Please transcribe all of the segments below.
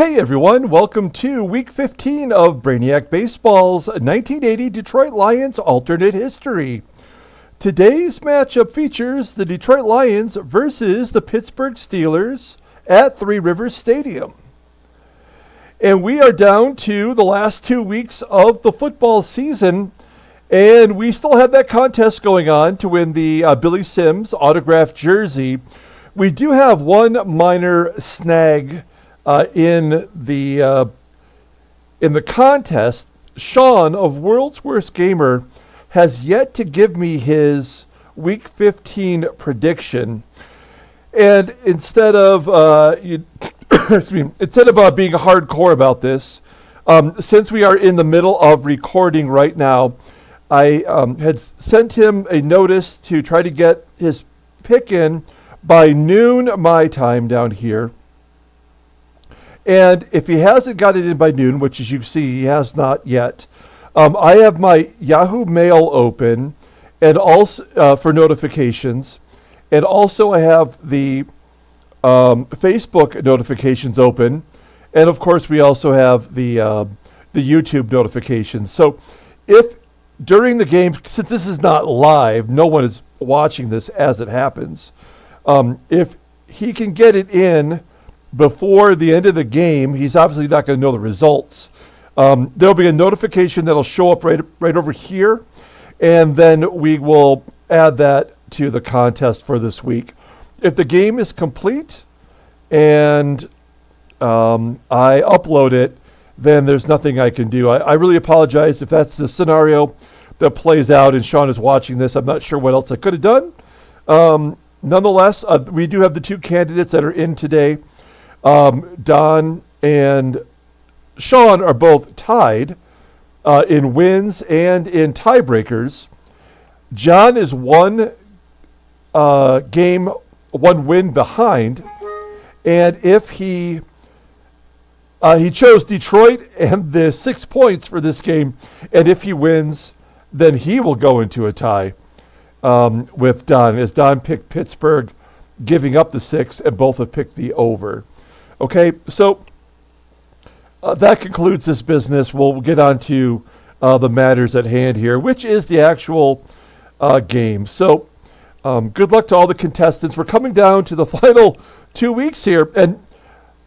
Hey everyone, welcome to Week 15 of Brainiac Baseball's 1980 Detroit Lions alternate history. Today's matchup features the Detroit Lions versus the Pittsburgh Steelers at Three Rivers Stadium. And we are down to the last 2 weeks of the football season, and we still have that contest going on to win the Billy Sims autographed jersey. We do have one minor snag in the contest. Sean of World's Worst Gamer has yet to give me his Week 15 prediction, and instead of being hardcore about this, since we are in the middle of recording right now, I had sent him a notice to try to get his pick in by noon my time down here. And if he hasn't got it in by noon, which as you can see, he has not yet, I have my Yahoo Mail open and also for notifications. And also I have the Facebook notifications open. And of course, we also have the YouTube notifications. So if during the game, since this is not live, no one is watching this as it happens. If he can get it in before the end of the game, he's obviously not going to know the results. There'll be a notification that'll show up right over here, and then we will add that to the contest for this week. If the game is complete and I upload it, then there's nothing I can do. I really apologize if that's the scenario that plays out and Sean is watching this. I'm not sure what else I could have done. Nonetheless, we do have the two candidates that are in today. Don and Sean are both tied in wins and in tiebreakers. John is one win behind, and if he chose Detroit and the 6 points for this game, and if he wins, then he will go into a tie with Don, as Don picked Pittsburgh, giving up the 6, and both have picked the over. Okay, so that concludes this business. We'll get on to the matters at hand here, which is the actual game. So good luck to all the contestants. We're coming down to the final 2 weeks here, and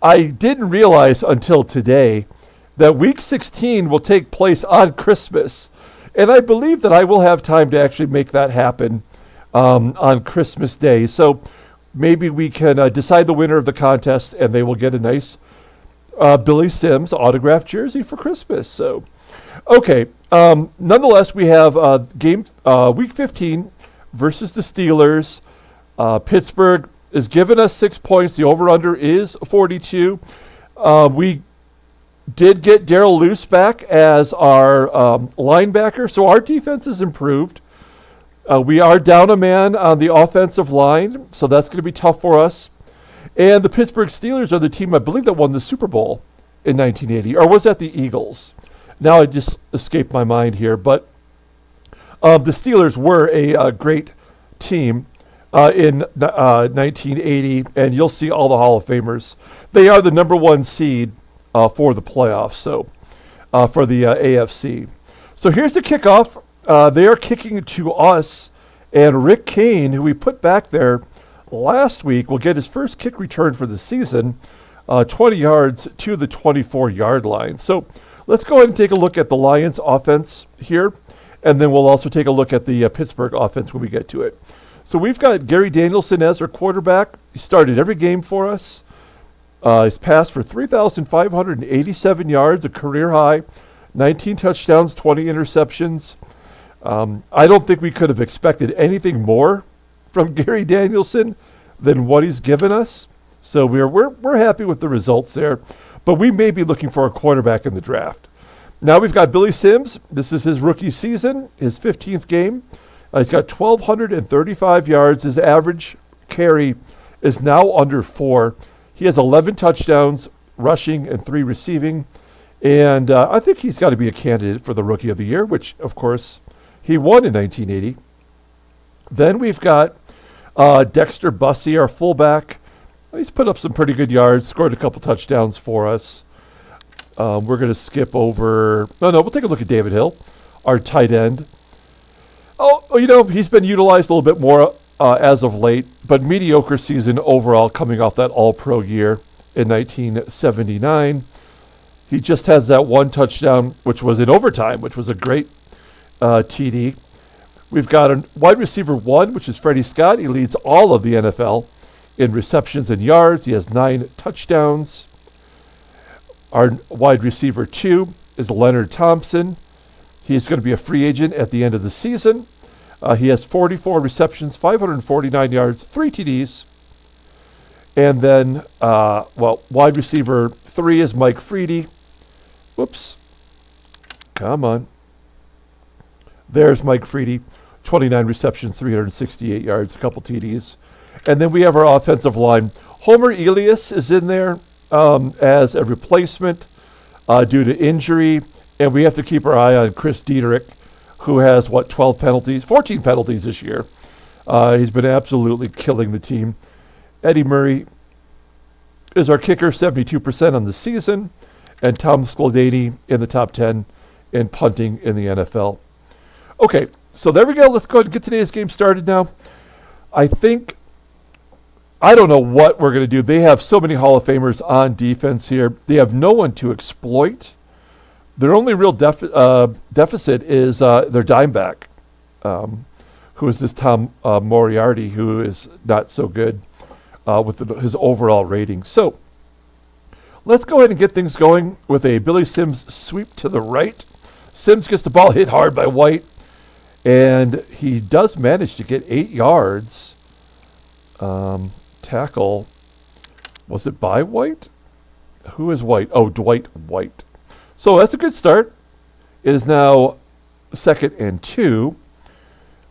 I didn't realize until today that Week 16 will take place on Christmas, and I believe that I will have time to actually make that happen on Christmas Day. So maybe we can decide the winner of the contest, and they will get a nice Billy Sims autographed jersey for Christmas. So, okay. Nonetheless, we have Week 15 versus the Steelers. Pittsburgh is giving us 6 points. The over-under is 42. We did get Darrell Luce back as our linebacker, so our defense is improved. We are down a man on the offensive line, so that's going to be tough for us. And the Pittsburgh Steelers are the team, I believe, that won the Super Bowl in 1980. Or was that the Eagles? Now it just escaped my mind here. But the Steelers were a great team in 1980, and you'll see all the Hall of Famers. They are the number 1 seed for the playoffs, so for the AFC. So here's the kickoff. They are kicking to us, and Rick Kane, who we put back there last week, will get his first kick return for the season, 20 yards to the 24-yard line. So let's go ahead and take a look at the Lions offense here, and then we'll also take a look at the Pittsburgh offense when we get to it. So we've got Gary Danielson as our quarterback. He started every game for us. He's passed for 3,587 yards, a career high, 19 touchdowns, 20 interceptions. I don't think we could have expected anything more from Gary Danielson than what he's given us. So we're happy with the results there. But we may be looking for a quarterback in the draft. Now we've got Billy Sims. This is his rookie season, his 15th game. He's got 1,235 yards. His average carry is now under 4. He has 11 touchdowns, rushing, and 3 receiving. And I think he's got to be a candidate for the Rookie of the Year, which, of course, he won in 1980. Then we've got Dexter Bussey, our fullback. He's put up some pretty good yards, scored a couple touchdowns for us. We're going to skip over. We'll take a look at David Hill, our tight end. He's been utilized a little bit more as of late, but mediocre season overall coming off that All-Pro year in 1979. He just has that one touchdown, which was in overtime, which was a great TD. We've got a wide receiver 1, which is Freddie Scott. He leads all of the NFL in receptions and yards. He has 9 touchdowns. Our wide receiver 2 is Leonard Thompson. He's going to be a free agent at the end of the season. He has 44 receptions, 549 yards, 3 TDs. And then, wide receiver 3 is Mike Freedy. Whoops. Come on. There's Mike Freedy, 29 receptions, 368 yards, a couple TDs. And then we have our offensive line. Homer Elias is in there as a replacement due to injury. And we have to keep our eye on Chris Diederich, who has, 14 penalties this year. He's been absolutely killing the team. Eddie Murray is our kicker, 72% on the season. And Tom Skladany in the top 10 in punting in the NFL. Okay, so there we go. Let's go ahead and get today's game started now. I don't know what we're going to do. They have so many Hall of Famers on defense here. They have no one to exploit. Their only real deficit is their dime back, who is this Tom Moriarty, who is not so good with his overall rating. So let's go ahead and get things going with a Billy Sims sweep to the right. Sims gets the ball hit hard by White, and he does manage to get 8 yards. Tackle, was it by White? Who is White? Oh, Dwight White. So that's a good start. It is now 2nd and 2.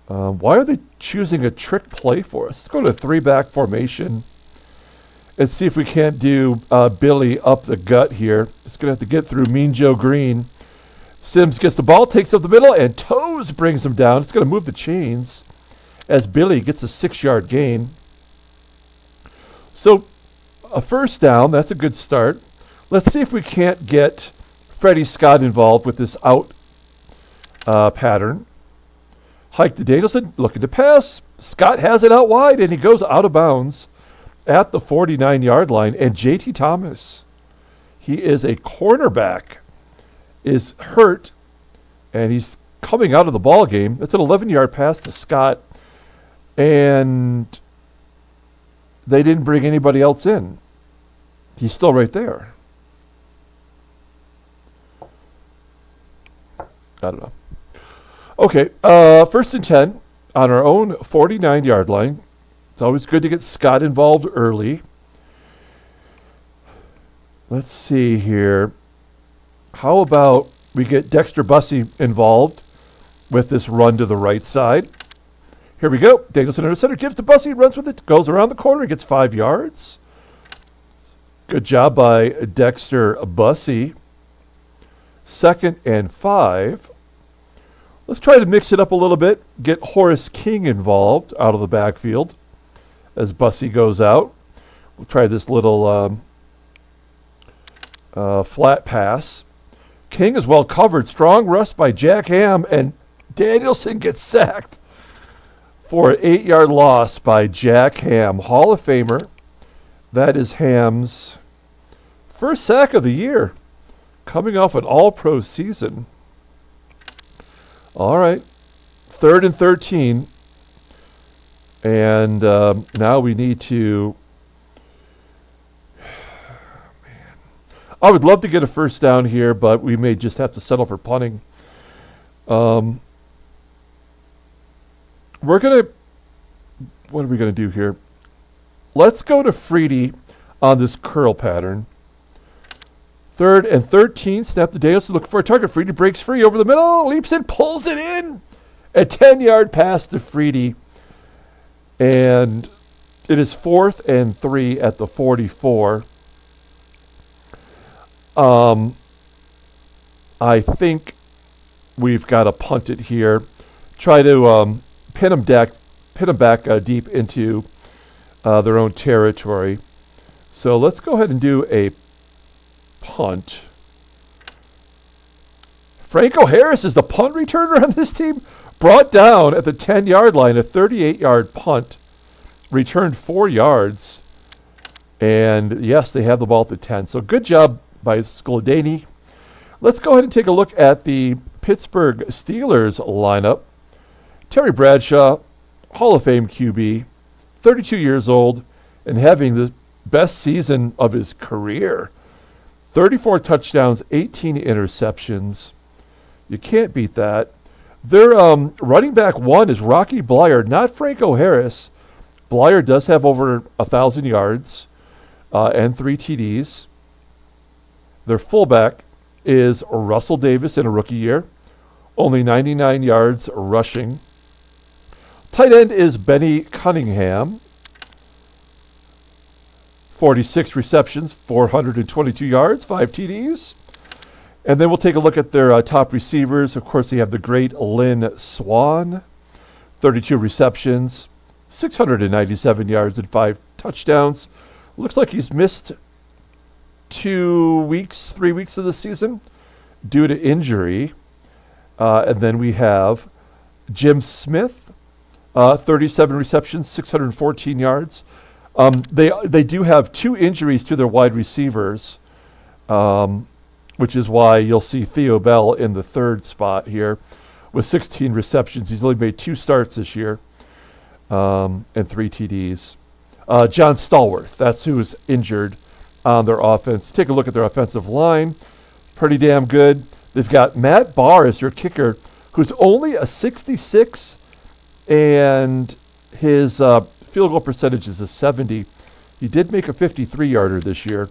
Why are they choosing a trick play for us? Let's go to a 3-back formation and see if we can't do Billy up the gut here. It's going to have to get through Mean Joe Green. Sims gets the ball, takes up the middle, and Toes brings him down. It's going to move the chains as Billy gets a 6-yard gain. So a first down, that's a good start. Let's see if we can't get Freddie Scott involved with this out pattern. Hike to Danielson, looking to pass. Scott has it out wide, and he goes out of bounds at the 49-yard line. And J.T. Thomas, he is a cornerback, is hurt, and he's coming out of the ball game. It's an 11-yard pass to Scott, and they didn't bring anybody else in. He's still right there. I don't know. Okay, 1st and 10 on our own 49-yard line. It's always good to get Scott involved early. Let's see here. How about we get Dexter Bussey involved with this run to the right side? Here we go. Danielson under center, gives to Bussey, runs with it, goes around the corner, gets 5 yards. Good job by Dexter Bussey. 2nd and 5. Let's try to mix it up a little bit. Get Horace King involved out of the backfield as Bussey goes out. We'll try this little flat pass. King is well covered. Strong rush by Jack Ham, and Danielson gets sacked for an 8-yard loss by Jack Ham. Hall of Famer. That is Ham's first sack of the year, coming off an all-pro season. All right, 3rd and 13. And now we need to... Man, I would love to get a first down here, but we may just have to settle for punting. We're going to... What are we going to do here? Let's go to Freedy on this curl pattern. 3rd and 13. Snap to Danielson, looking for a target. Freedy breaks free over the middle, leaps in, pulls it in. A 10-yard pass to Freedy. And it is 4th and 3 at the 44. I think we've got to punt it here. Try to pin them back deep into their own territory. So let's go ahead and do a punt. Franco Harris is the punt returner on this team. Brought down at the 10-yard line, a 38-yard punt. Returned 4 yards. And yes, they have the ball at the 10. So good job by Skladany. Let's go ahead and take a look at the Pittsburgh Steelers lineup. Terry Bradshaw, Hall of Fame QB, 32 years old, and having the best season of his career. 34 touchdowns, 18 interceptions. You can't beat that. Their running back one is Rocky Bleier, not Franco Harris. Bleier does have over 1,000 yards and 3 TDs. Their fullback is Russell Davis in a rookie year, only 99 yards rushing. Tight end is Benny Cunningham, 46 receptions, 422 yards, 5 TDs. And then we'll take a look at their top receivers. Of course, they have the great Lynn Swann, 32 receptions, 697 yards and 5 touchdowns. Looks like he's missed 3 weeks of the season due to injury. And then we have Jim Smith, 37 receptions, 614 yards. They do have 2 injuries to their wide receivers, which is why you'll see Theo Bell in the 3rd spot here with 16 receptions. He's only made 2 starts this year and 3 TDs. John Stallworth, that's who's injured on their offense. Take a look at their offensive line. Pretty damn good. They've got Matt Barr as their kicker, who's only a 66, and his field goal percentage is a 70. He did make a 53-yarder this year.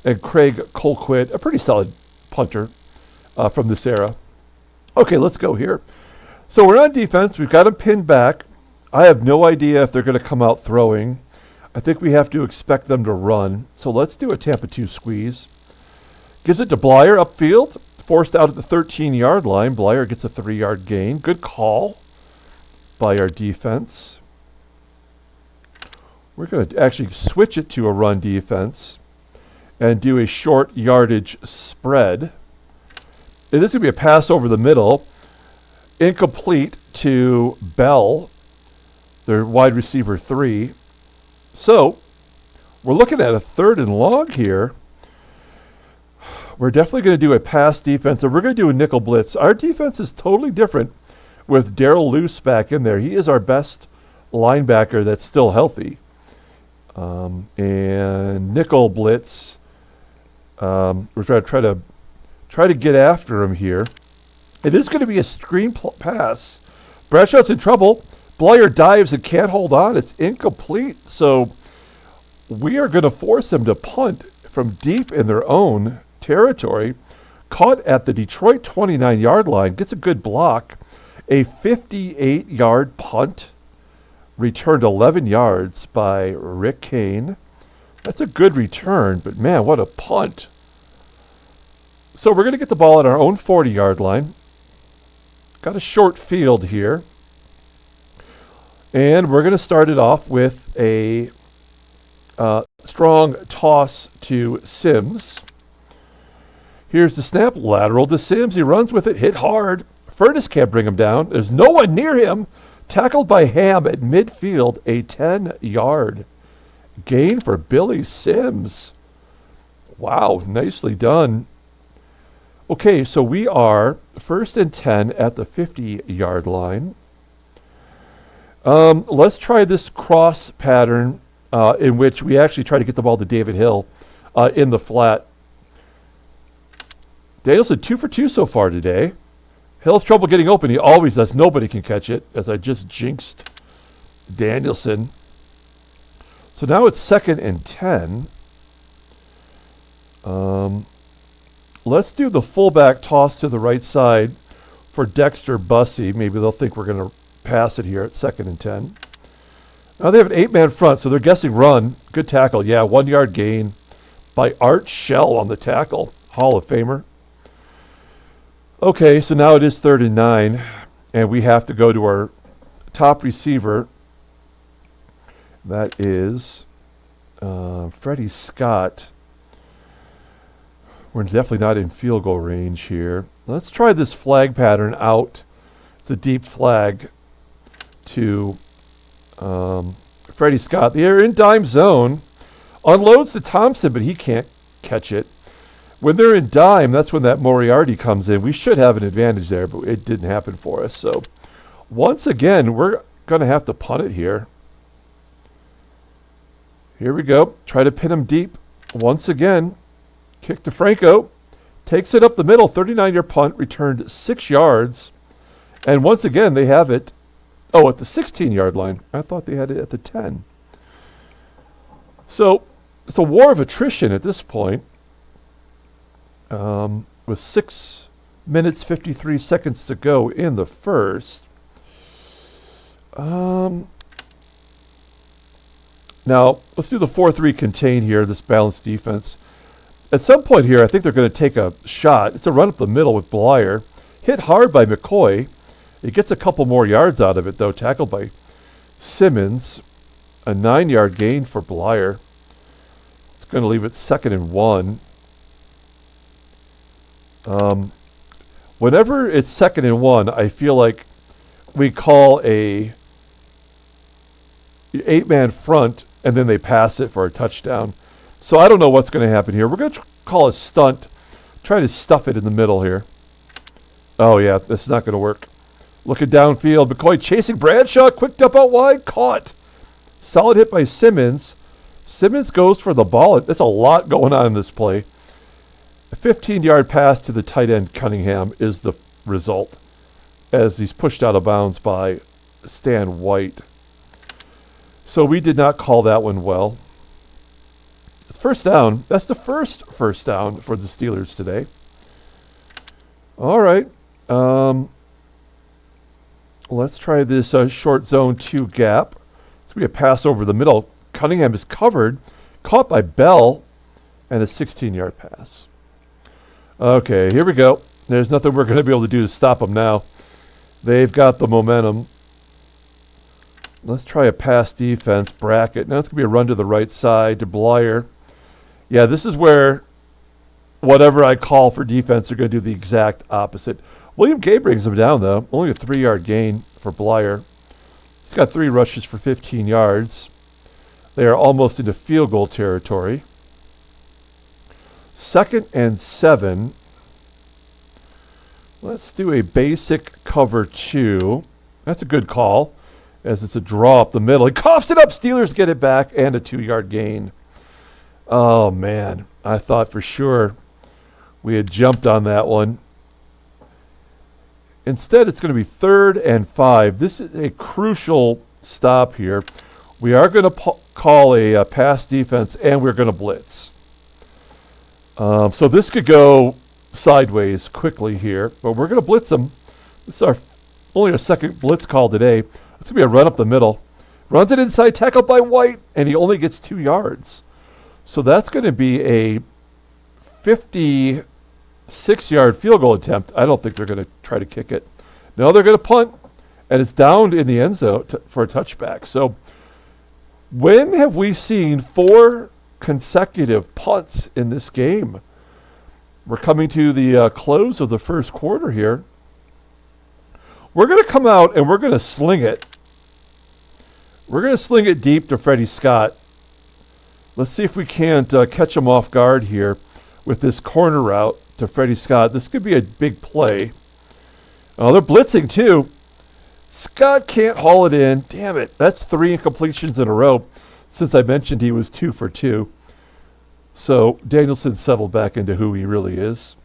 And Craig Colquitt, a pretty solid punter from this era. Okay, let's go here. So we're on defense. We've got them pinned back. I have no idea if they're going to come out throwing. I think we have to expect them to run. So let's do a Tampa 2 squeeze. Gives it to Bleier upfield. Forced out at the 13-yard line. Bleier gets a 3-yard gain. Good call by our defense. We're going to actually switch it to a run defense and do a short yardage spread. And this is going to be a pass over the middle. Incomplete to Bell, their wide receiver 3. So we're looking at a 3rd and long here. We're definitely going to do a pass defense, and we're going to do a nickel blitz. Our defense is totally different with Daryl Luce back in there. He is our best linebacker that's still healthy. And nickel blitz, we're going to try to get after him here. It is going to be a screen pass. Bradshaw's in trouble. Bleier dives and can't hold on. It's incomplete. So we are going to force him to punt from deep in their own territory. Caught at the Detroit 29-yard line. Gets a good block. A 58-yard punt. Returned 11 yards by Rick Kane. That's a good return, but man, what a punt. So we're going to get the ball at our own 40-yard line. Got a short field here. And we're going to start it off with a strong toss to Sims. Here's the snap, lateral to Sims. He runs with it, hit hard. Furness can't bring him down. There's no one near him. Tackled by Ham at midfield, a 10-yard gain for Billy Sims. Wow, nicely done. Okay, so we are 1st and 10 at the 50-yard line. Let's try this cross pattern in which we actually try to get the ball to David Hill in the flat. Danielson 2 for 2 so far today. Hill's trouble getting open. He always does. Nobody can catch it, as I just jinxed Danielson. So now it's 2nd and 10. Let's do the fullback toss to the right side for Dexter Bussey. Maybe they'll think we're going to pass it here at 2nd and 10. Now they have an 8-man front, so they're guessing run. Good tackle. Yeah, 1-yard gain by Art Shell on the tackle. Hall of Famer. Okay, so now it is 3rd and 9, and we have to go to our top receiver. That is Freddie Scott. We're definitely not in field goal range here. Let's try this flag pattern out. It's a deep flag to Freddie Scott. They're in dime zone. Unloads to Thompson, but he can't catch it. When they're in dime, that's when that Moriarty comes in. We should have an advantage there, but it didn't happen for us. So once again, we're going to have to punt it here. Here we go. Try to pin him deep. Once again, kick to Franco. Takes it up the middle. 39-yard punt, returned 6 yards. And once again, they have it. Oh, at the 16-yard line. I thought they had it at the 10. So it's a war of attrition at this point. With 6 minutes, 53 seconds to go in the first. Now, let's do the 4-3 contain here, this balanced defense. At some point here, I think they're going to take a shot. It's a run up the middle with Blyer. Hit hard by McCoy. He gets a couple more yards out of it, though. Tackled by Simmons. A 9-yard gain for Blyer. It's going to leave it 2nd and 1. Whenever it's 2nd and 1, I feel like we call a 8-man front, and then they pass it for a touchdown. So I don't know what's going to happen here. We're going to call a stunt. Try to stuff it in the middle here. Oh, yeah, this is not going to work. Looking downfield. McCoy chasing Bradshaw. Quicked up out wide. Caught. Solid hit by Simmons. Simmons goes for the ball. There's a lot going on in this play. A 15-yard pass to the tight end Cunningham is the result as he's pushed out of bounds by Stan White. So we did not call that one well. It's first down. That's the first down for the Steelers today. All right. Let's try this short zone 2 gap. It's going to be a pass over the middle. Cunningham is covered, caught by Bell, and a 16-yard pass. Okay, here we go. There's nothing we're going to be able to do to stop them now. They've got the momentum. Let's try a pass defense bracket. Now it's going to be a run to the right side to Blyer. Yeah, this is where whatever I call for defense, they're going to do the exact opposite. William Gay brings them down, though. Only a 3-yard gain for Blyer. He's got 3 rushes for 15 yards. They are almost into field goal territory. 2nd and 7. Let's do a basic cover 2. That's a good call, as it's a draw up the middle. He coughs it up. Steelers get it back, and a 2-yard gain. Oh, man. I thought for sure we had jumped on that one. Instead, it's going to be 3rd and 5. This is a crucial stop here. We are going to call a pass defense, and we're going to blitz. So this could go sideways quickly here, but we're going to blitz them. This is only our 2nd blitz call today. It's going to be a run up the middle. Runs it inside, tackled by White, and he only gets 2 yards. So that's going to be a 56-yard field goal attempt. I don't think they're going to try to kick it. No, they're going to punt, and it's down in the end zone for a touchback. So when have we seen 4 consecutive punts in this game? We're coming to the close of the first quarter here. We're going to come out and we're going to sling it. We're going to sling it deep to Freddie Scott. Let's see if we can't catch him off guard here with this corner route to Freddie Scott. This could be a big play. Oh, they're blitzing too. Scott can't haul it in. Damn it. That's 3 incompletions in a row since I mentioned he was 2 for 2. So Danielson settled back into who he really is.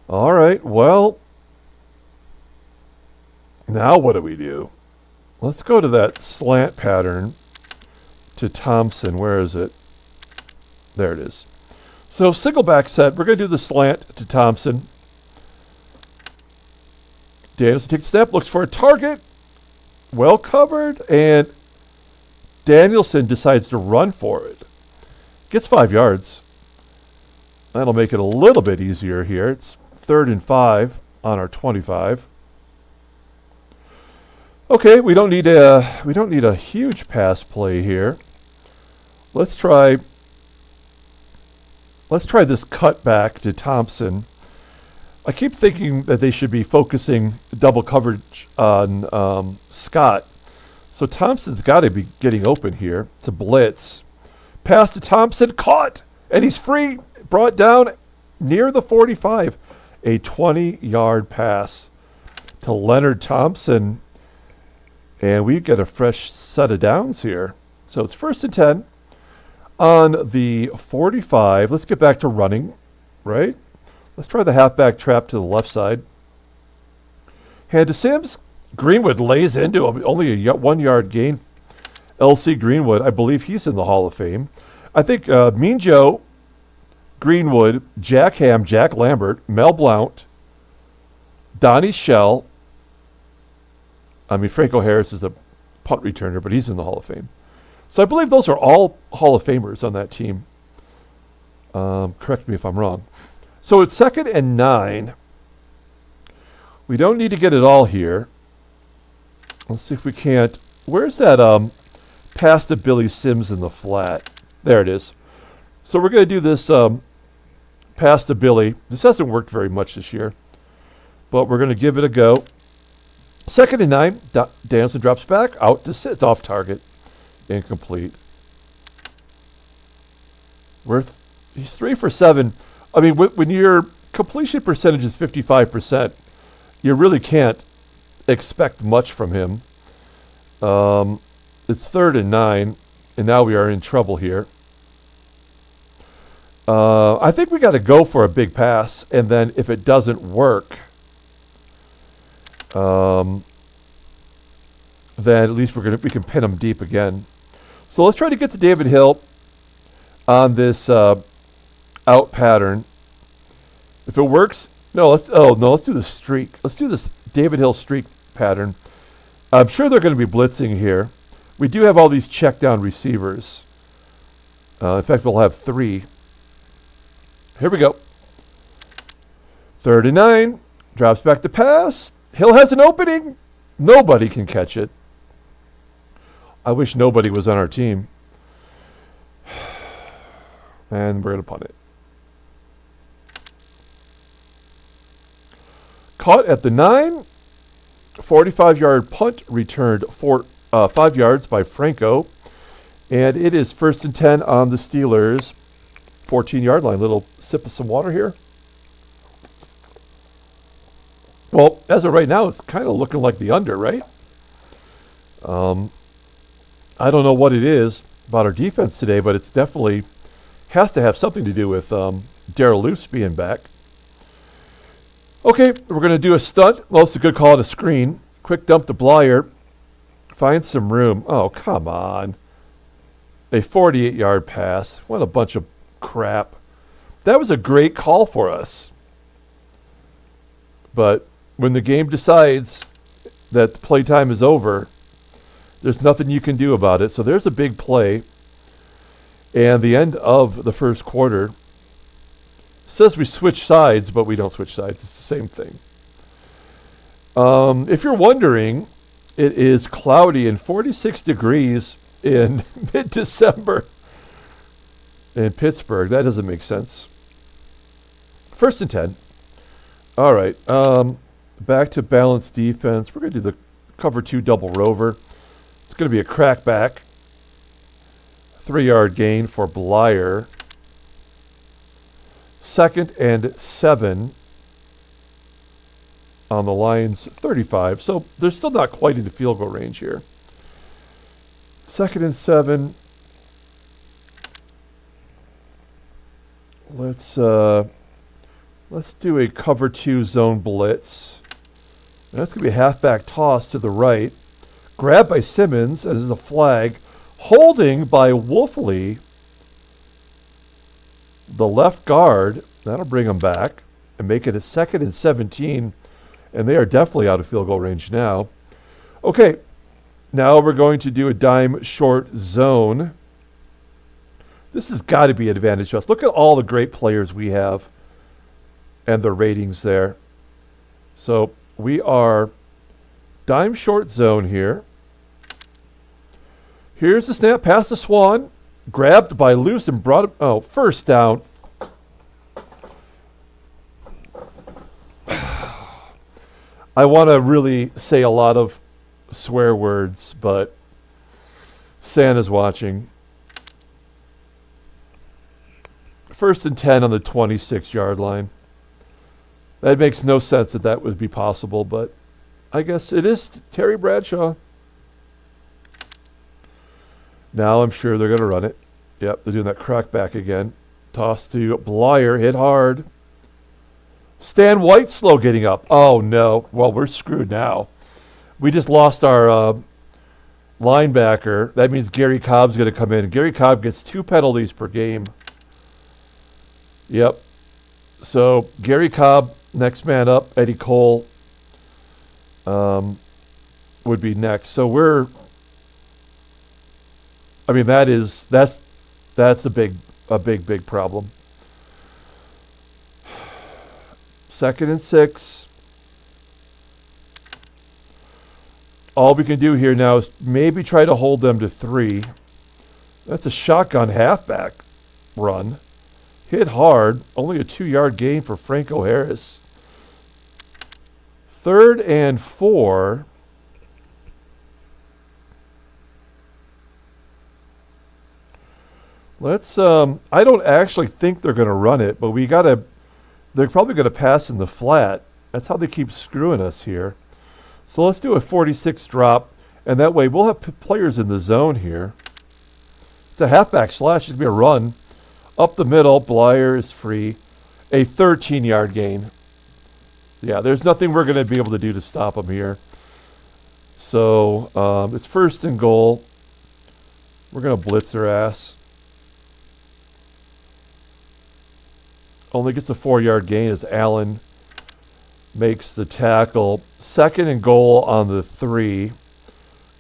All right, well, now what do we do? Let's go to that slant pattern to Thompson. Where is it? There it is. So single back set. We're going to do the slant to Thompson. Danielson takes a step, looks for a target. Well covered, and Danielson decides to run for it. Gets 5 yards. That'll make it a little bit easier here. It's 3rd and 5 on our 25. Okay, we don't need a huge pass play here. Let's try this cut back to Thompson. I keep thinking that they should be focusing double coverage on Scott. So Thompson's got to be getting open here. It's a blitz. Pass to Thompson, caught, and he's free. Brought down near the 45. A 20-yard pass to Leonard Thompson. And we get a fresh set of downs here. So it's 1st and 10 on the 45. Let's get back to running, right? Let's try the halfback trap to the left side. Hand to Sims. Greenwood lays into him. Only a 1-yard gain. LC Greenwood, I believe he's in the Hall of Fame. I think Mean Joe, Greenwood, Jack Ham, Jack Lambert, Mel Blount, Donnie Shell. I mean, Franco Harris is a punt returner, but he's in the Hall of Fame. So I believe those are all Hall of Famers on that team. Correct me if I'm wrong. So it's 2nd and 9. We don't need to get it all here. Let's see if we can't. Where's that pass to Billy Sims in the flat? There it is. So we're going to do this pass to Billy. This hasn't worked very much this year, but we're going to give it a go. 2nd and 9. Danson drops back. Out to sit. It's off target. Incomplete. He's 3 for 7. I mean, when your completion percentage is 55%, you really can't expect much from him. It's 3rd and 9, and now we are in trouble here. I think we got to go for a big pass, and then if it doesn't work, then at least we can pin him deep again. So let's try to get to David Hill on this out pattern. If it works, let's do the streak. Let's do this David Hill streak pattern. I'm sure they're going to be blitzing here. We do have all these check down receivers. In fact, we'll have 3. Here we go. 3rd and 9. Drops back to pass. Hill has an opening. Nobody can catch it. I wish nobody was on our team. And we're going to punt it. Caught at the 9. 45-yard punt returned 5 yards by Franco. And it is 1st and 10 on the Steelers' 14-yard line. Little sip of some water here. Well, as of right now, it's kind of looking like the under, right? I don't know what it is about our defense today, but it's definitely has to have something to do with Darrell Luce being back. Okay, we're going to do a stunt. Well, it's a good call on a screen. Quick dump to Blyer. Find some room. Oh, come on. A 48-yard pass. What a bunch of crap. That was a great call for us. But when the game decides that the playtime is over, there's nothing you can do about it. So there's a big play. And the end of the first quarter says we switch sides, but we don't switch sides. It's the same thing. If you're wondering, it is cloudy and 46 degrees in mid-December in Pittsburgh. That doesn't make sense. 1st and 10. All right. Back to balanced defense. We're going to do the cover 2 double rover. It's going to be a crackback. 3-yard gain for Blyer. 2nd and 7 on the Lions' 35. So they're still not quite into field goal range here. 2nd and 7. Let's do a cover 2 zone blitz. That's going to be a halfback toss to the right. Grabbed by Simmons, and there's a flag. Holding by Wolfley, the left guard. That'll bring them back and make it a 2nd and 17. And they are definitely out of field goal range now. Okay, now we're going to do a dime short zone. This has got to be an advantage to us. Look at all the great players we have and the ratings there. So we are dime short zone here. Here's the snap, pass to Swan. Grabbed by loose and brought him. Oh, first down. I want to really say a lot of swear words, but Santa's watching. First and 10 on the 26-yard line. That makes no sense that that would be possible, but I guess it is Terry Bradshaw. Now I'm sure they're going to run it. Yep, they're doing that crackback again. Toss to Blyer, hit hard. Stan White slow getting up. Oh, no. Well, we're screwed now. We just lost our linebacker. That means Gary Cobb's going to come in. Gary Cobb gets 2 penalties per game. Yep. So Gary Cobb, next man up. Eddie Cole would be next. So we're... I mean, that's a big problem. 2nd and 6. All we can do here now is maybe try to hold them to 3. That's a shotgun halfback run. Hit hard. Only a 2-yard gain for Franco Harris. 3rd and 4. Let's, I don't actually think they're going to run it, but they're probably going to pass in the flat. That's how they keep screwing us here. So let's do a 46 drop, and that way we'll have players in the zone here. It's a halfback slash. It's going to be a run. Up the middle, Blyer is free. A 13-yard gain. Yeah, there's nothing we're going to be able to do to stop them here. So it's 1st and goal. We're going to blitz their ass. Only gets a 4-yard gain as Allen makes the tackle. 2nd and goal on the 3.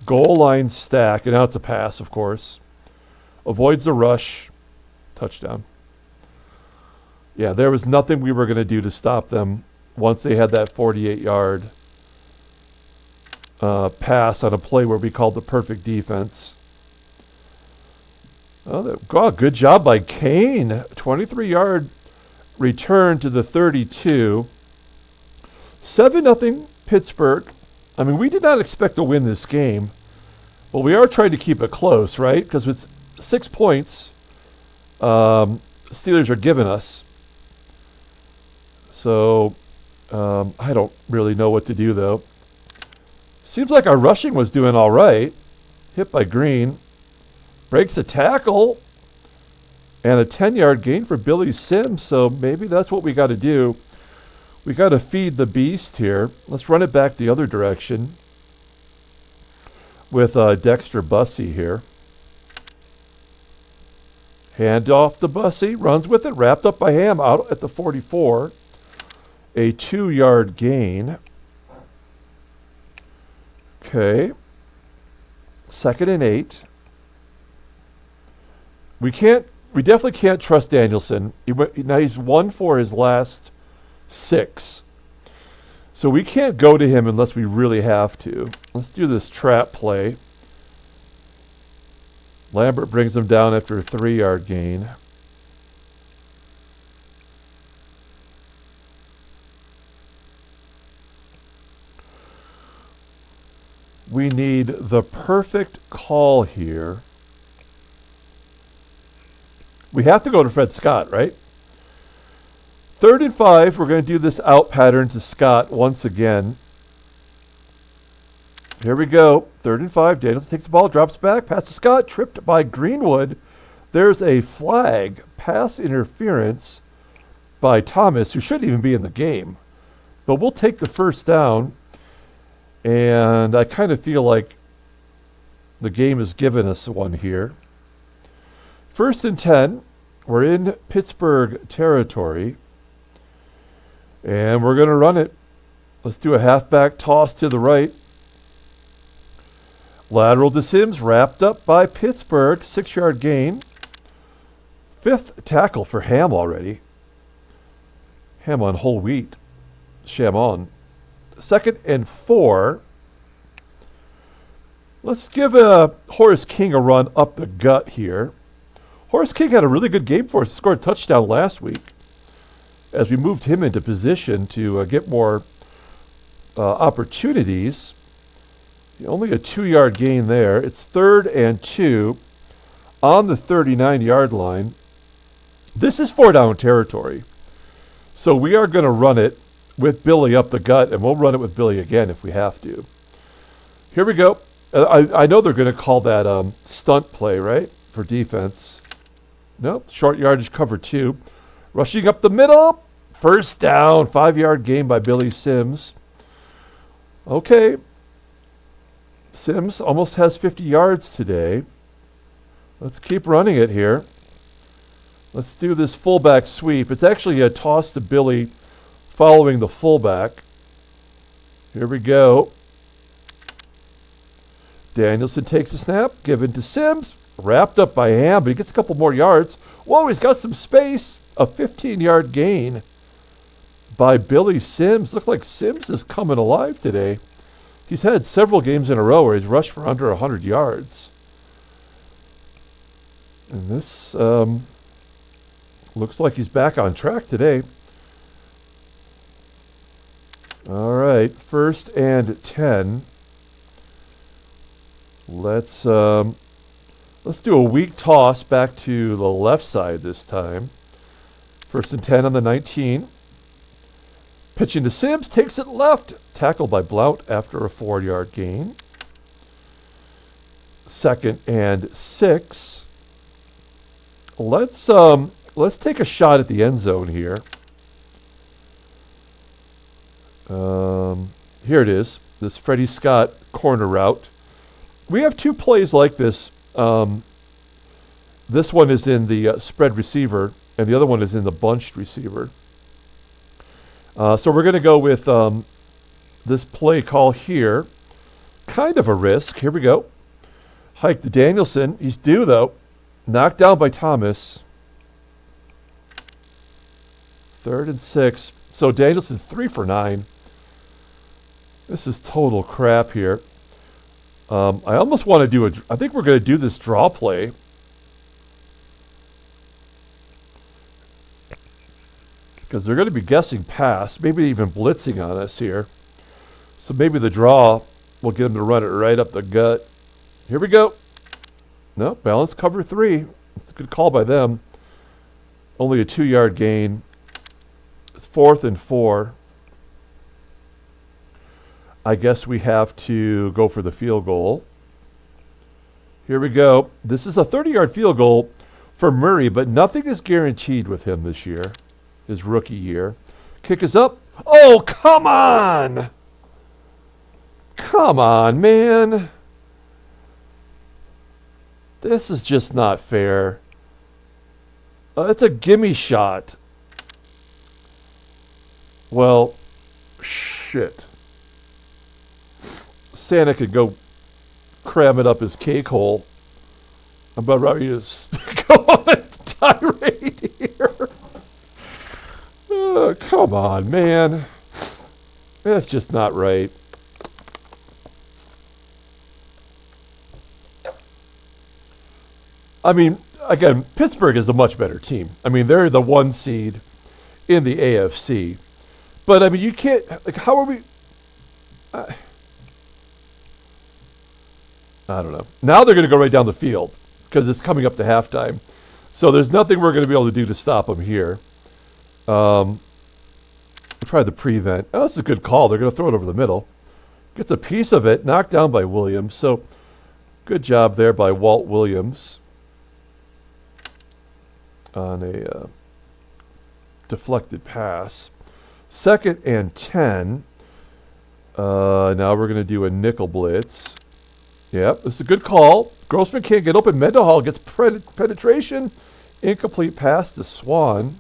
Goal line stack. And now it's a pass, of course. Avoids the rush. Touchdown. Yeah, there was nothing we were going to do to stop them once they had that 48-yard pass on a play where we called the perfect defense. Oh, good job by Kane. 23-yard return to the 32. 7-0 Pittsburgh. I mean, we did not expect to win this game, but we are trying to keep it close, right? Because it's 6 points Steelers are giving us. So I don't really know what to do, though. Seems like our rushing was doing all right. Hit by Green. Breaks a tackle. And a 10-yard gain for Billy Sims, so maybe that's what we got to do. We got to feed the beast here. Let's run it back the other direction with Dexter Bussey here. Hand off to Bussey, runs with it, wrapped up by Ham out at the 44. A 2-yard gain. Okay. 2nd and 8. We definitely can't trust Danielson. Now he's 1 for his last 6. So we can't go to him unless we really have to. Let's do this trap play. Lambert brings him down after a 3-yard gain. We need the perfect call here. We have to go to Fred Scott, right? 3rd and 5, we're going to do this out pattern to Scott once again. Here we go. 3rd and 5. Danielson takes the ball, drops back, pass to Scott, tripped by Greenwood. There's a flag, pass interference by Thomas, who shouldn't even be in the game. But we'll take the first down. And I kind of feel like the game has given us one here. 1st and 10. We're in Pittsburgh territory. And we're going to run it. Let's do a halfback toss to the right. Lateral to Sims, wrapped up by Pittsburgh. 6-yard gain. 5th tackle for Ham already. Ham on whole wheat. Sham on. 2nd and 4. Let's give Horace King a run up the gut here. Horace King had a really good game for us. He scored a touchdown last week as we moved him into position to get more opportunities. Only a 2-yard gain there. It's 3rd and 2 on the 39-yard line. This is 4-down territory. So we are going to run it with Billy up the gut, and we'll run it with Billy again if we have to. Here we go. I know they're going to call that stunt play, right, for defense. Nope, short yardage cover 2. Rushing up the middle. First down, 5-yard gain by Billy Sims. Okay. Sims almost has 50 yards today. Let's keep running it here. Let's do this fullback sweep. It's actually a toss to Billy following the fullback. Here we go. Danielson takes a snap, given to Sims. Wrapped up by Ham, but he gets a couple more yards. Whoa, he's got some space. A 15-yard gain by Billy Sims. Looks like Sims is coming alive today. He's had several games in a row where he's rushed for under 100 yards. And this looks like he's back on track today. All right, 1st and 10. Let's do a weak toss back to the left side this time. 1st and 10 on the 19. Pitching to Sims, takes it left. Tackled by Blount after a 4-yard gain. 2nd and 6. Let's take a shot at the end zone here. Here it is. This Freddie Scott corner route. We have 2 plays like this. This one is in the spread receiver, and the other one is in the bunched receiver. So we're going to go with this play call here. Kind of a risk. Here we go. Hike to Danielson. He's due, though. Knocked down by Thomas. 3rd and 6. So Danielson's 3 for 9. This is total crap here. I almost want to do I think we're going to do this draw play. Because they're going to be guessing pass, maybe even blitzing on us here. So maybe the draw will get them to run it right up the gut. Here we go. No, balance cover 3. It's a good call by them. Only a 2-yard gain. It's 4th and 4. I guess we have to go for the field goal. Here we go. This is a 30-yard field goal for Murray, but nothing is guaranteed with him this year, his rookie year. Kick is up. Oh, come on! Come on, man. This is just not fair. It's a gimme shot. Well, shit. Santa could go cram it up his cake hole. I'm about ready to go on a tirade here. Oh, come on, man. That's just not right. I mean, again, Pittsburgh is a much better team. I mean, they're the 1 seed in the AFC. But, I mean, you can't, like, how are we... I don't know. Now they're going to go right down the field because it's coming up to halftime. So there's nothing we're going to be able to do to stop them here. We'll try the prevent. Oh, this is a good call. They're going to throw it over the middle. Gets a piece of it, knocked down by Williams. So good job there by Walt Williams on a deflected pass. 2nd and 10. Now we're going to do a nickel blitz. Yep, this is a good call. Grossman can't get open. Mendenhall gets penetration. Incomplete pass to Swan.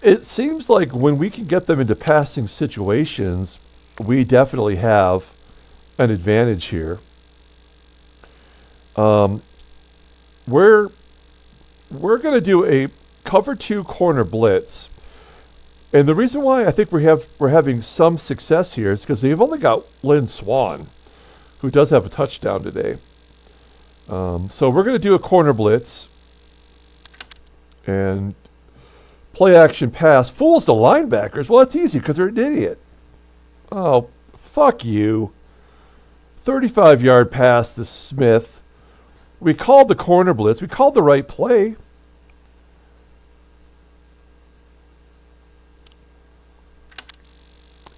It seems like when we can get them into passing situations, we definitely have an advantage here. We're going to do a cover 2 corner blitz. And the reason why I think we're having some success here is because they've only got Lynn Swan, who does have a touchdown today. So we're going to do a corner blitz. And play action pass. Fools the linebackers. Well, that's easy because they're an idiot. Oh, fuck you. 35-yard pass to Smith. We called the corner blitz. We called the right play.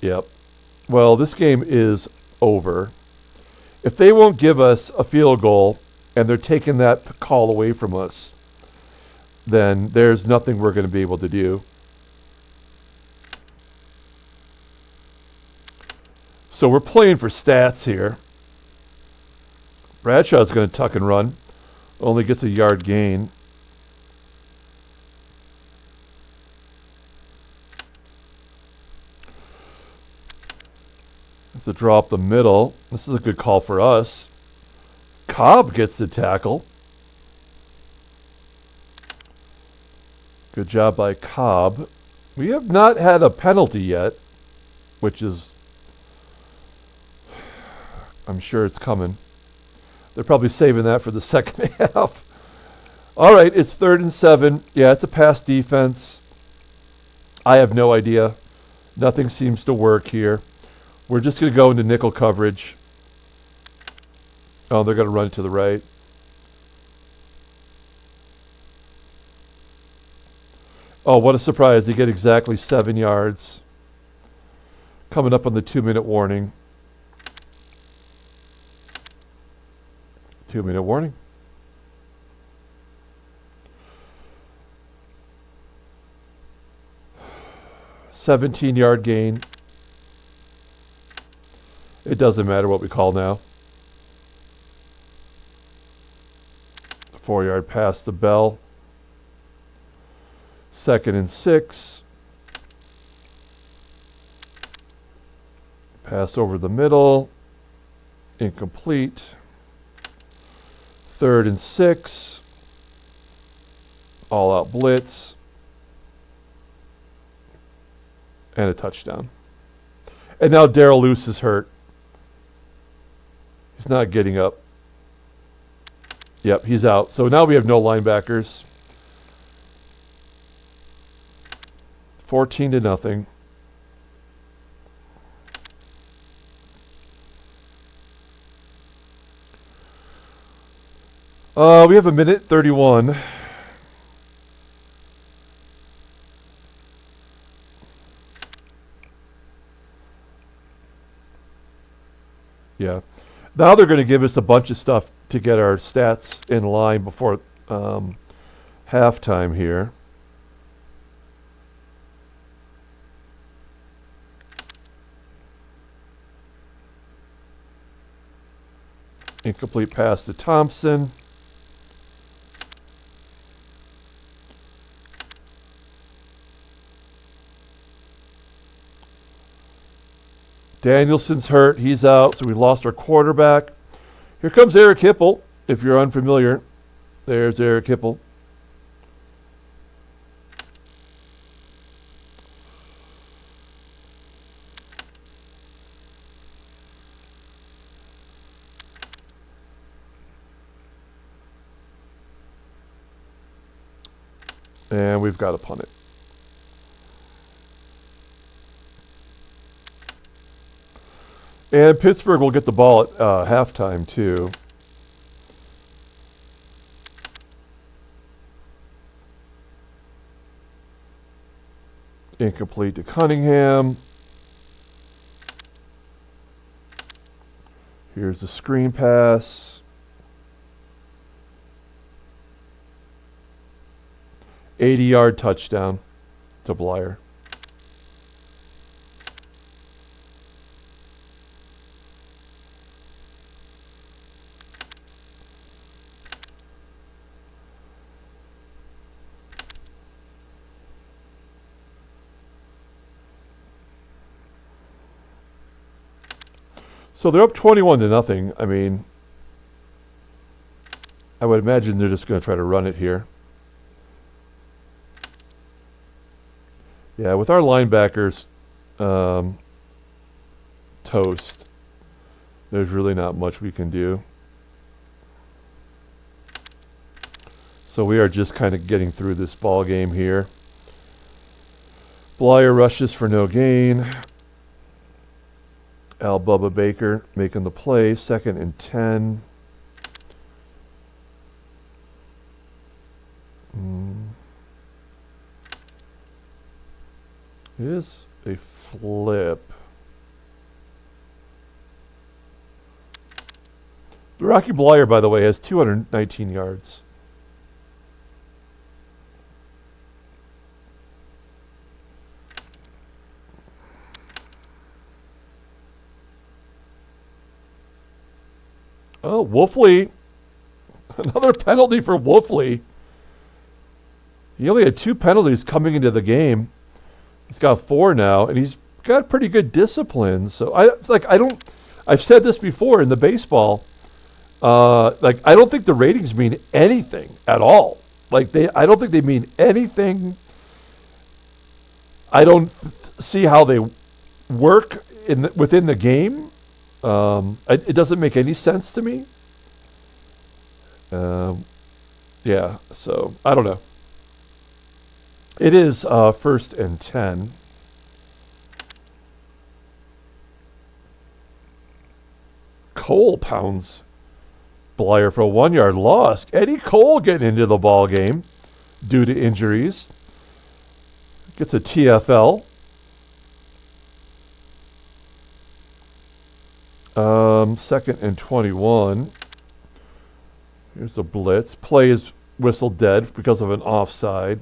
Yep. Well, this game is over. If they won't give us a field goal and they're taking that call away from us, then there's nothing we're going to be able to do. So we're playing for stats here. Bradshaw's going to tuck and run. Only gets a yard gain. It's a draw up the middle. This is a good call for us. Cobb gets the tackle. Good job by Cobb. We have not had a penalty yet, which is, I'm sure it's coming. They're probably saving that for the second half. All right, it's 3rd and 7. Yeah, it's a pass defense. I have no idea. Nothing seems to work here. We're just going to go into nickel coverage. Oh, they're going to run it to the right. Oh, what a surprise. They get exactly 7 yards. Coming up on the 2-minute warning. 2-minute warning. $17-yard gain. It doesn't matter what we call now. 4-yard pass to Bell. 2nd and 6. Pass over the middle. Incomplete. 3rd and 6. All out blitz. And a touchdown. And now Darrell Luce is hurt. He's not getting up. Yep, he's out. So now we have no linebackers. 14-0. We have 1:31. Yeah. Now they're going to give us a bunch of stuff to get our stats in line before halftime here. Incomplete pass to Thompson. Danielson's hurt. He's out, so we lost our quarterback. Here comes Eric Hipple, if you're unfamiliar. There's Eric Hipple. And we've got to punt it. And Pittsburgh will get the ball at halftime, too. Incomplete to Cunningham. Here's the screen pass. 80-yard touchdown to Blyer. So they're up 21-0. I mean, I would imagine they're just going to try to run it here. Yeah, with our linebackers toast, there's really not much we can do. So we are just kind of getting through this ball game here. Blyer rushes for no gain. Al Bubba Baker making the play. 2nd and 10. It is a flip. Rocky Blyer, by the way, has 219 yards. Oh, Wolfley. Another penalty for Wolfley. He only had 2 penalties coming into the game. He's got 4 now, and he's got pretty good discipline. So I've said this before in the baseball. I don't think the ratings mean anything at all. I don't think they mean anything. I don't see how they work within the game. It doesn't make any sense to me. Yeah, so I don't know. It is 1st and 10. Cole pounds Blyer for a 1-yard loss. Eddie Cole getting into the ball game due to injuries. Gets a TFL. 2nd and 21. Here's a blitz. Play is whistled dead because of an offside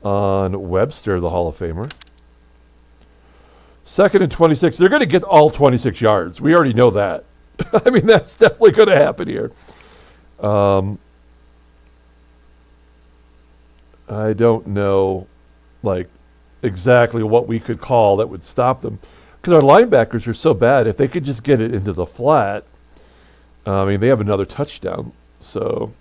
on Webster, the Hall of Famer. 2nd and 26. They're going to get all 26 yards. We already know that. I mean, that's definitely going to happen here. I don't know, exactly what we could call that would stop them. Because our linebackers are so bad. If they could just get it into the flat, they have another touchdown. So,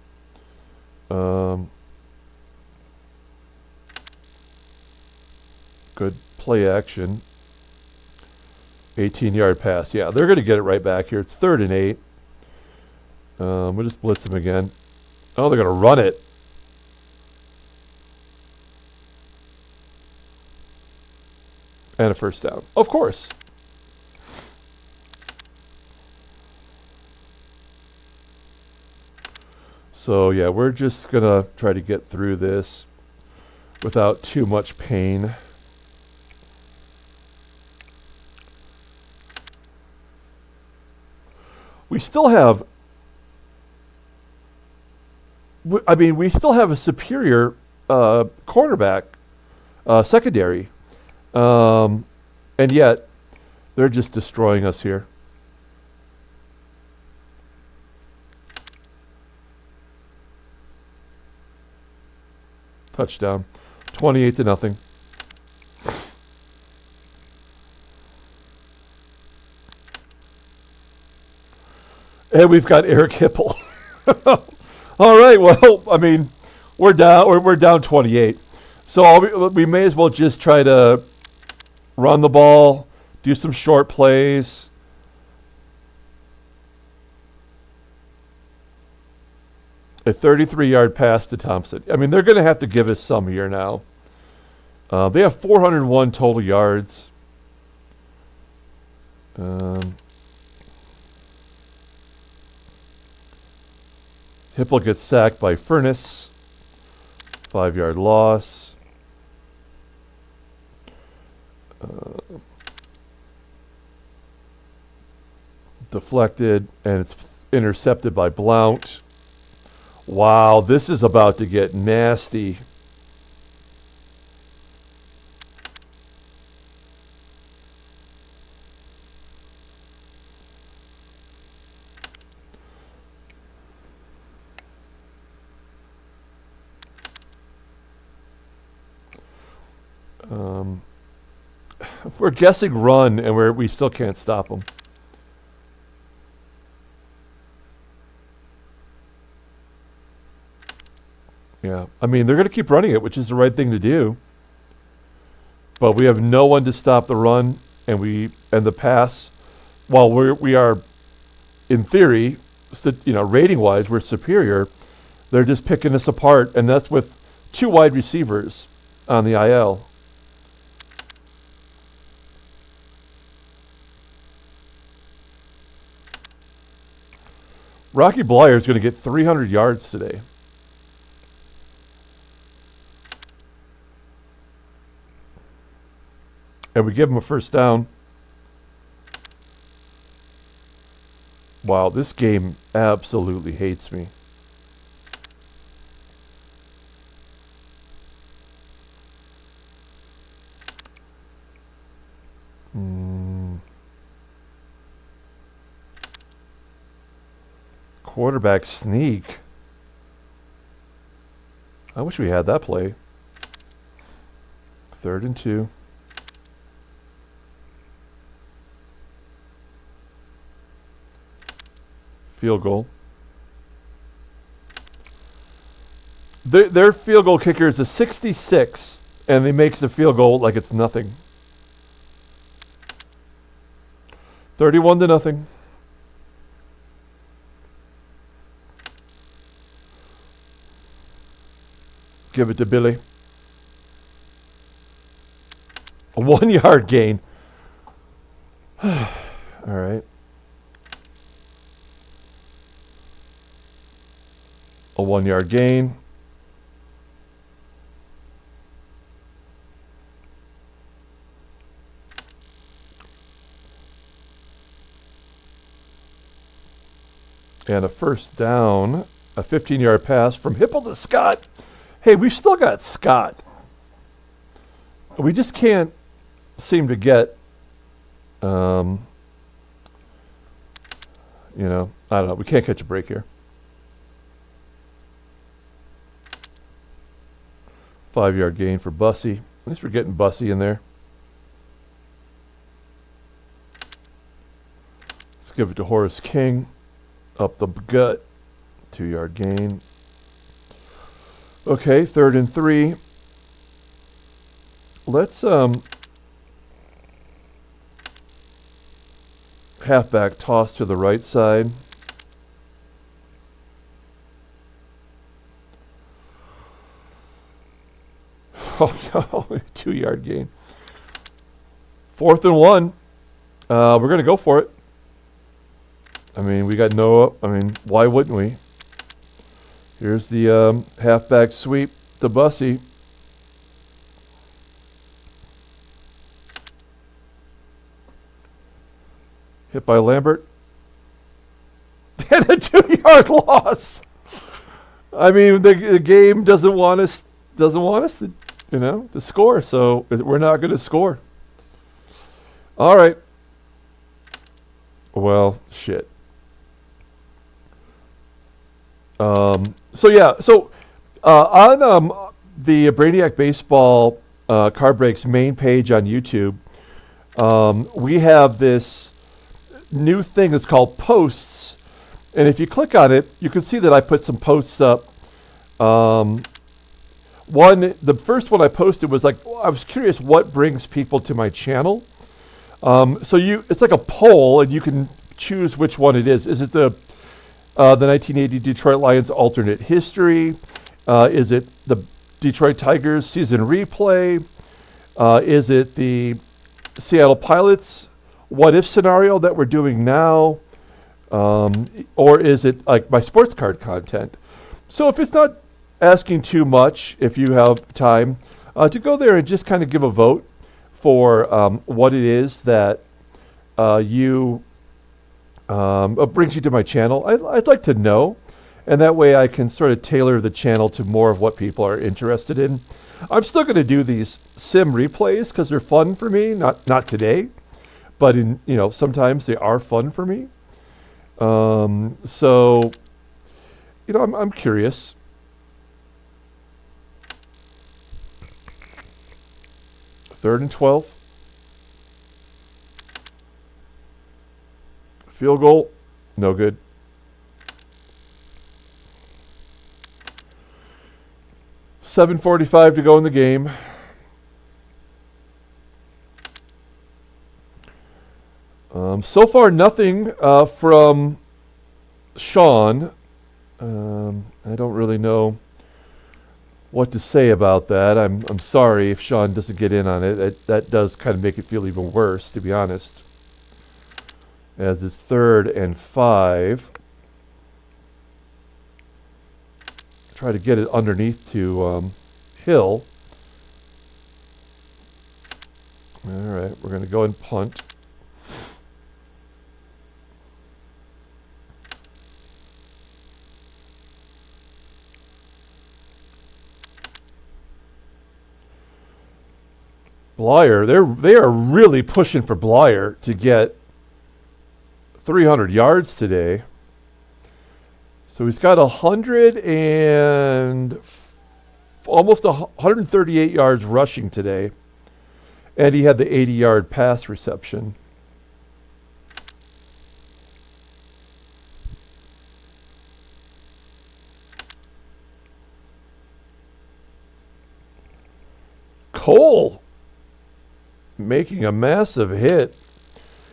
good play action. 18-yard pass. Yeah, they're going to get it right back here. It's 3rd and 8. We'll just blitz them again. Oh, they're going to run it. And a first down. Of course. So, yeah, we're just going to try to get through this without too much pain. We still have a superior cornerback secondary. And yet, they're just destroying us here. Touchdown. 28-0. And we've got Eric Hipple. All right, well, we're down 28. So we may as well just try to run the ball, do some short plays. A 33-yard pass to Thompson. They're going to have to give us some here now. They have 401 total yards. Hipple gets sacked by Furness. 5-yard loss. Deflected, and it's intercepted by Blount. Wow, this is about to get nasty. We're guessing run, and we still can't stop them. Yeah, they're going to keep running it, which is the right thing to do. But we have no one to stop the run, and the pass. While we are, in theory, rating-wise, we're superior. They're just picking us apart, and that's with 2 wide receivers on the IL. Rocky Blyer is going to get 300 yards today. And we give him a first down. Wow, this game absolutely hates me. Quarterback sneak. I wish we had that play. 3rd and 2. Field goal. Their field goal kicker is a 66, and he makes the field goal like it's nothing. 31-0. Give it to Billy. A 1-yard gain. All right. A 1-yard gain. And a first down. A 15-yard pass from Hipple to Scott. Hey, we've still got Scott. We just can't seem to get, I don't know. We can't catch a break here. 5-yard gain for Bussy. At least we're getting Bussy in there. Let's give it to Horace King. Up the gut. 2-yard gain. Okay, 3rd and 3. Let's halfback toss to the right side. Oh, no, 2-yard gain. 4th and 1. We're going to go for it. I mean, we got why wouldn't we? Here's the halfback sweep to Bussy. Hit by Lambert. And a 2-yard loss. I mean, the game doesn't want us to, to score, so we're not going to score. All right. Well, shit. On the Brainiac Baseball Card Breaks main page on YouTube, we have this new thing that's called posts, and if you click on it, you can see that I put some posts up. The first one I posted was I was curious what brings people to my channel. It's like a poll, and you can choose which one it is. Is it the 1980 Detroit Lions alternate history? Is it the Detroit Tigers season replay? Is it the Seattle Pilots what if scenario that we're doing now? Or is it like my sports card content? So if it's not asking too much, if you have time, to go there and just kind of give a vote for what it is that brings you to my channel. I'd like to know, and that way I can sort of tailor the channel to more of what people are interested in. I'm still going to do these sim replays because they're fun for me. Not today, but sometimes they are fun for me. I'm curious. Third and 12. Field goal, no good. $7:45 to go in the game. So far, nothing from Sean. I don't really know what to say about that. I'm sorry if Sean doesn't get in on it. That does kind of make it feel even worse, to be honest. As it's 3rd and 5. Try to get it underneath to Hill. All right, we're going to go and punt. Blyer, they are really pushing for Blyer to get 300 yards today. So he's got almost 138 yards rushing today, and he had the 80-yard pass reception. Cole making a massive hit.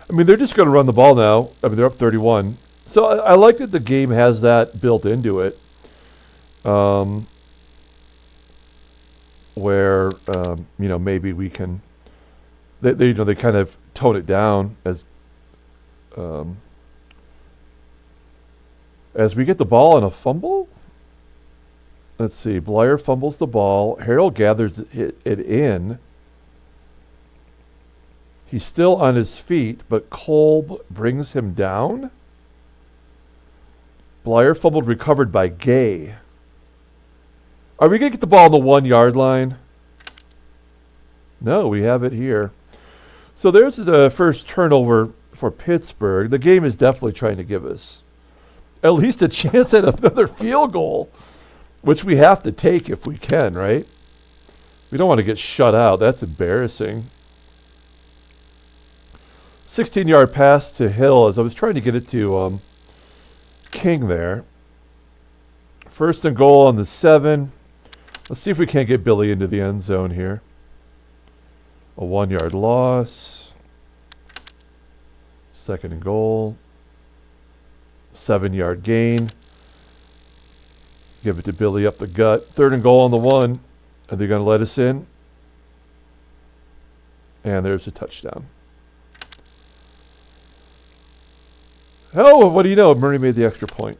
I mean, they're just going to run the ball now. I mean, they're up 31. So I like that the game has that built into it, where maybe we can. They kind of tone it down as we get the ball on a fumble. Let's see. Blyer fumbles the ball. Harrell gathers it in. He's still on his feet, but Kolb brings him down. Blyer fumbled, recovered by Gay. Are we going to get the ball on the 1-yard line? No, we have it here. So there's the first turnover for Pittsburgh. The game is definitely trying to give us at least a chance at another field goal, which we have to take if we can, right? We don't want to get shut out. That's embarrassing. 16-yard pass to Hill as I was trying to get it to King there. 1st and goal on the 7. Let's see if we can't get Billy into the end zone here. A 1-yard loss. 2nd and goal. 7-yard gain. Give it to Billy up the gut. 3rd and goal on the 1. Are they going to let us in? And there's a touchdown. Oh, what do you know? Murray made the extra point.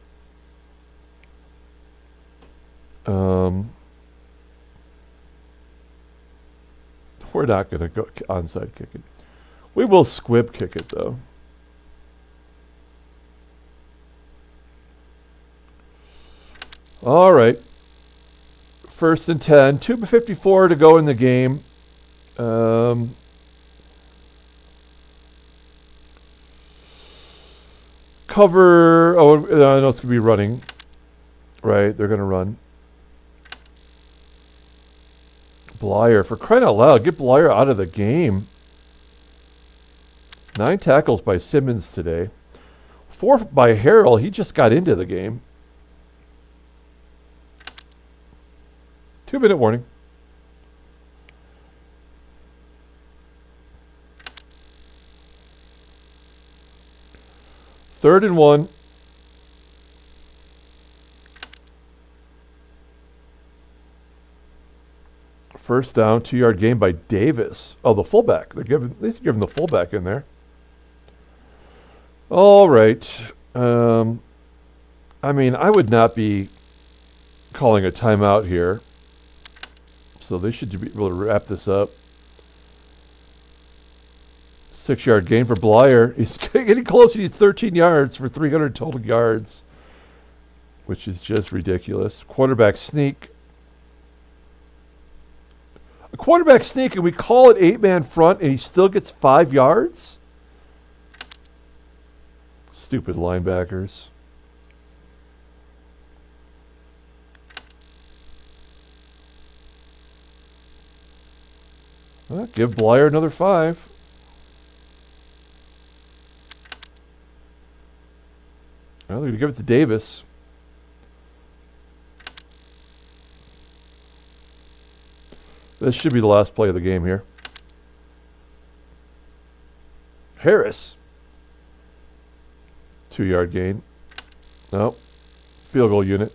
We're not going to go onside kick it. We will squib kick it, though. All right. 1st and 10. 2:54 to go in the game. Cover. Oh, I know it's going to be running. Right, they're going to run. Blyer, for crying out loud, get Blyer out of the game. 9 tackles by Simmons today. 4 by Harrell. He just got into the game. 2-minute warning. Third and 1. First down, 2-yard gain by Davis. Oh, the fullback. They're giving the fullback in there. All right. I mean, I would not be calling a timeout here. So they should be able to wrap this up. 6-yard gain for Blyer. He's getting close. He needs 13 yards for 300 total yards, which is just ridiculous. Quarterback sneak. A quarterback sneak, and we call it 8-man front, and he still gets 5 yards? Stupid linebackers. Well, give Blyer another 5. Well, they're going to give it to Davis. This should be the last play of the game here. Harris. 2-yard gain. No. field goal unit.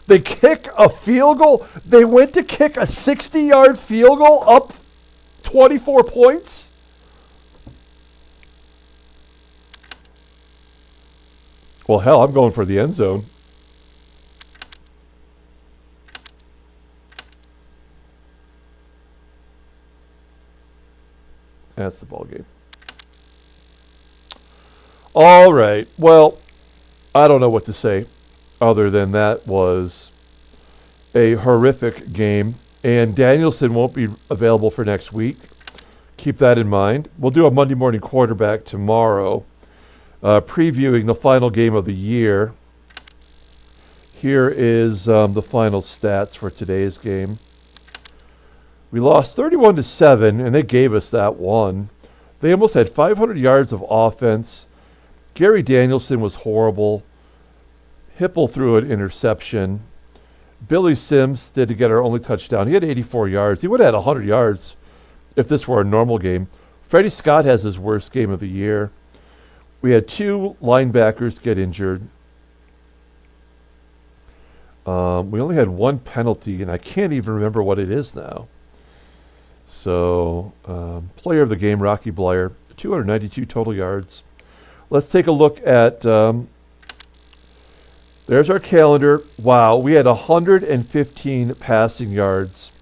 They kick a field goal. They went to kick a 60-yard field goal up 24 points. Well, hell, I'm going for the end zone. That's the ball game. All right. Well, I don't know what to say other than that was a horrific game. And Danielson won't be available for next week. Keep that in mind. We'll do a Monday morning quarterback tomorrow, previewing the final game of the year. Here is the final stats for today's game. We lost 31-7, and they gave us that one. They almost had 500 yards of offense. Gary Danielson was horrible. Hipple threw an interception. Billy Sims did to get our only touchdown. He had 84 yards. He would have had 100 yards if this were a normal game. Freddie Scott has his worst game of the year. We had 2 linebackers get injured. We only had 1 penalty, and I can't even remember what it is now. So, player of the game, Rocky Blyer, 292 total yards. Let's take a look at, there's our calendar. Wow, we had 115 passing yards.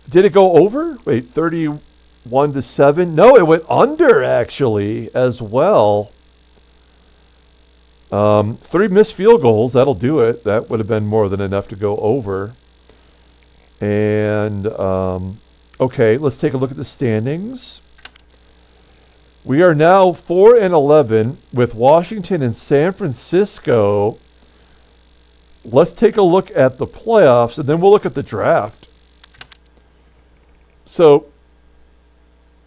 Did it go over? Wait, 31-7? No, it went under, actually, as well. 3 missed field goals, that'll do it. That would have been more than enough to go over. And, okay, let's take a look at the standings. We are now 4-11 with Washington and San Francisco. Let's take a look at the playoffs, and then we'll look at the draft. So,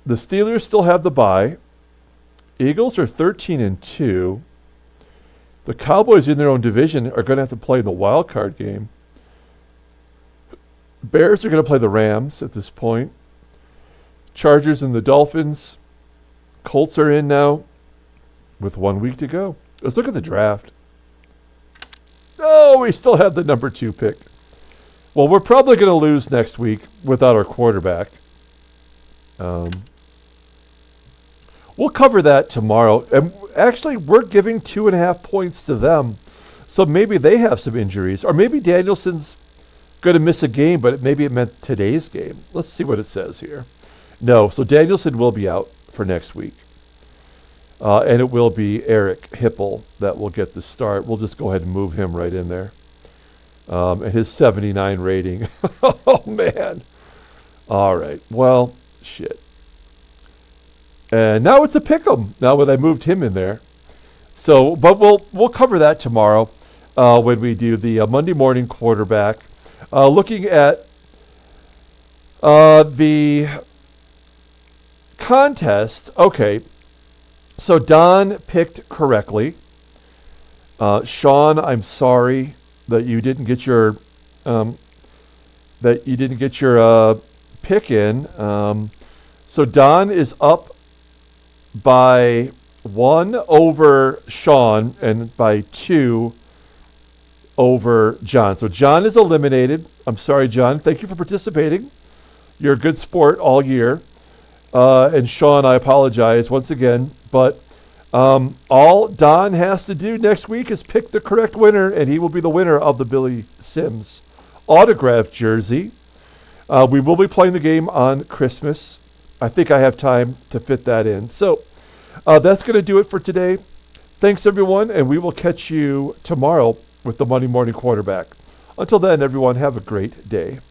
the Steelers still have the bye. Eagles are 13-2. The Cowboys in their own division are going to have to play the wild card game. Bears are going to play the Rams at this point. Chargers and the Dolphins. Colts are in now with 1 week to go. Let's look at the draft. Oh, we still have the number 2 pick. Well, we're probably going to lose next week without our quarterback. We'll cover that tomorrow. And actually, we're giving 2.5 points to them. So maybe they have some injuries. Or maybe Danielson's going to miss a game, but maybe it meant today's game. Let's see what it says here. No, so Danielson will be out for next week. And it will be Eric Hipple that will get the start. We'll just go ahead and move him right in there. And his 79 rating. Oh, man. All right. Well, shit. And now it's a pick'em. Now that I moved him in there. So, but we'll cover that tomorrow when we do the Monday morning quarterback. Looking at the contest. Okay. So Don picked correctly. Sean, I'm sorry that you didn't get your pick in. So Don is up by 1 over Sean and by 2 over John. So John is eliminated. I'm sorry, John. Thank you for participating. You're a good sport all year. And Sean, I apologize once again. But all Don has to do next week is pick the correct winner, and he will be the winner of the Billy Sims autographed jersey. We will be playing the game on Christmas. I think I have time to fit that in. So that's going to do it for today. Thanks, everyone, and we will catch you tomorrow with the Monday Morning Quarterback. Until then, everyone, have a great day.